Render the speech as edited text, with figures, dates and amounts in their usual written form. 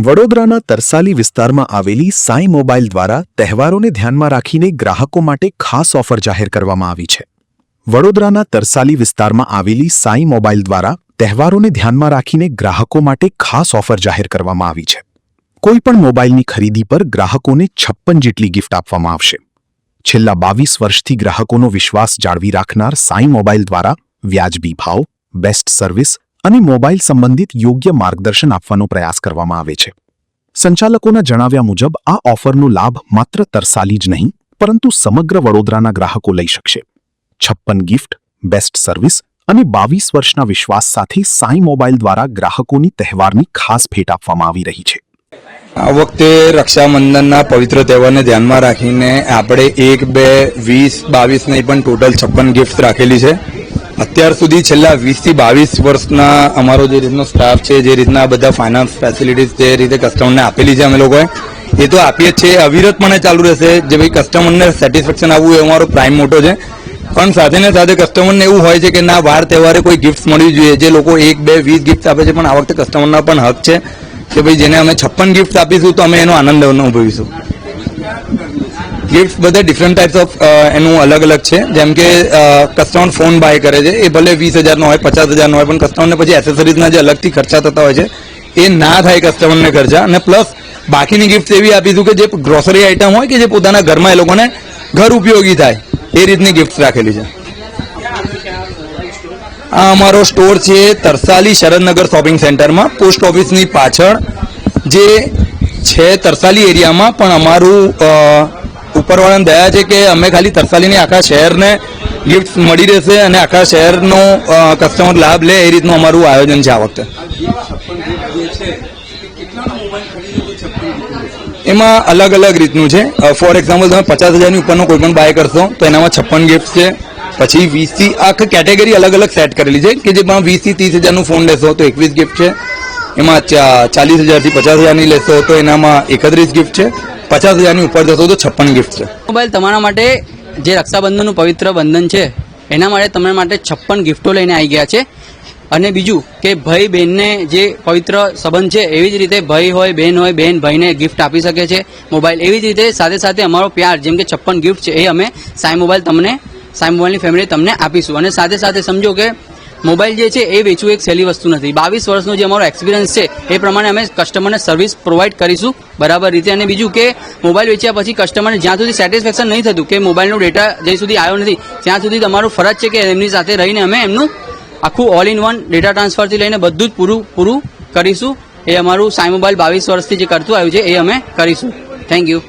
વડોદરાના તરસાલી વિસ્તારમાં આવેલી સાઈ મોબાઈલ દ્વારા તહેવારોને ધ્યાનમાં રાખીને ગ્રાહકો માટે ખાસ ઓફર જાહેર કરવામાં આવી છે। વડોદરાના તરસાલી વિસ્તારમાં આવેલી સાઈ મોબાઈલ દ્વારા તહેવારોને ધ્યાનમાં રાખીને ગ્રાહકો માટે ખાસ ઓફર જાહેર કરવામાં આવી છે। કોઈપણ મોબાઈલની ખરીદી પર ગ્રાહકોને 56 જેટલી ગિફ્ટ આપવામાં આવશે। છેલ્લા 22 વર્ષથી ગ્રાહકોનો વિશ્વાસ જાળવી રાખનાર સાઈ મોબાઈલ દ્વારા વ્યાજબી ભાવ, બેસ્ટ સર્વિસ અને મોબાઈલ સંબંધિત યોગ્ય માર્ગદર્શન આપવાનો પ્રયાસ કરવામાં આવે છે। સંચાલકોના જણાવ્યા મુજબ આ ઓફરનો લાભ માત્ર તરસાલી જ નહીં પરંતુ સમગ્ર વડોદરાના ગ્રાહકો લઈ શકશે। 56 ગિફ્ટ, બેસ્ટ સર્વિસ અને 22 વર્ષના વિશ્વાસ સાથે સાઈ મોબાઈલ દ્વારા ગ્રાહકોની તહેવારની ખાસ ભેટ આપવામાં આવી રહી છે। આ વખતે રક્ષાબંધનના પવિત્ર તહેવારને ધ્યાનમાં રાખીને આપણે 1, 2, 20, 22 નહીં પણ ટોટલ 56 ગિફ્ટ રાખેલી છે। અત્યાર સુધી છેલ્લા 20 થી 22 વર્ષના અમારો જે રીતનો સ્ટાફ છે, જે રીતના બધા ફાઇનાન્સ ફેસિલિટીઝ જે રીતે કસ્ટમરને આપેલી છે અમે લોકોએ, એ તો આપીએ જ છે, અવિરતપણે ચાલુ રહેશે। જે ભાઈ કસ્ટમરને સેટિસ્ફેક્શન આવવું એ અમારો પ્રાઇમ મોટો છે। પણ સાથે ને સાથે કસ્ટમરને એવું હોય છે કે ના, વાર તહેવારે કોઈ ગિફ્ટ મળવી જોઈએ। જે લોકો 1, 2, 20 ગિફ્ટ આપે છે, પણ આ વખતે કસ્ટમરના પણ હક છે કે ભાઈ જેને અમે 56 ગિફ્ટ આપીશું તો અમે એનો આનંદ અનુભવીશું। ગિફ્ટ બધા ડિફરન્ટ ટાઈપ્સ ઓફ એનું અલગ અલગ છે। જેમ કે કસ્ટમર ફોન બાય કરે છે, એ ભલે 20,000નો હોય, 50,000નો હોય, પણ કસ્ટમરને પછી એસેસરીઝના જે અલગથી ખર્ચા થતા હોય છે એ ના થાય કસ્ટમરને ખર્ચા। અને પ્લસ બાકીની ગિફ્ટ એવી આપીશું કે જે ગ્રોસરી આઇટમ હોય કે જે પોતાના ઘરમાં એ લોકોને ઘર ઉપયોગી થાય એ રીતની ગિફ્ટ રાખેલી છે। આ અમારો સ્ટોર છે તરસાલી શરદનગર શોપિંગ સેન્ટરમાં, પોસ્ટ ઓફિસની પાછળ જે છે તરસાલી એરિયામાં। પણ અમારું ઉપરવાળાને દયા છે કે અમે ખાલી તરસાલીની આખા શહેરને ગિફ્ટ મળી રહેશે અને આખા શહેરનો કસ્ટમર લાભ લે એ રીતનું અમારું આયોજન છે। આ વખતે એમાં અલગ અલગ રીતનું છે। ફોર એક્ઝામ્પલ, તમે 50,000ની ઉપરનો કોઈ પણ બાય કરશો તો એનામાં 56 ગિફ્ટ છે। પછી 20 થી આખી કેટેગરી અલગ અલગ સેટ કરેલી છે કે જેમાં 20 થી 30,000નું ફોન લેશો તો 21 ગિફ્ટ છે। એમાં 40,000 થી 50,000ની લેશો તો એનામાં 31 ગિફ્ટ છે। 50,000ની ઉપર જશો તો 56 ગિફ્ટ છે। મોબાઈલ તમારા માટે જે રક્ષાબંધનનું પવિત્ર બંધન છે એના માટે તમારા માટે 56 ગિફ્ટો લઈને આવી ગયા છે। અને બીજું કે ભાઈ બહેનને જે પવિત્ર સંબંધ છે એવી જ રીતે ભાઈ હોય, બહેન હોય, બહેન ભાઈને ગિફ્ટ આપી શકે છે મોબાઈલ। એવી જ રીતે સાથે સાથે અમારો પ્યાર જેમ કે 56 ગિફ્ટ છે એ અમે સાઈ મોબાઈલની ફેમિલી તમને આપીશું। અને સાથે સાથે સમજો કે મોબાઈલ જે છે એ વેચવું એક સહેલી વસ્તુ નથી। 22 વર્ષનો જે અમારો એક્સપિરિયન્સ છે એ પ્રમાણે અમે કસ્ટમરને સર્વિસ પ્રોવાઈડ કરીશું બરાબર રીતે। અને બીજું કે મોબાઈલ વેચ્યા પછી કસ્ટમરને જ્યાં સુધી સેટિસ્ફેક્શન નહીં થતું કે મોબાઈલનો ડેટા જ્યાં સુધી આવ્યો નથી ત્યાં સુધી તમારું ફરજ છે કે એમની સાથે રહીને અમે એમનું આખું ઓલ ઇન વન ડેટા ટ્રાન્સફરથી લઈને બધું જ પૂરું કરીશું। એ અમારું સાઈ મોબાઈલ 22 વર્ષથી જે કરતું આવ્યું છે એ અમે કરીશું। Thank you.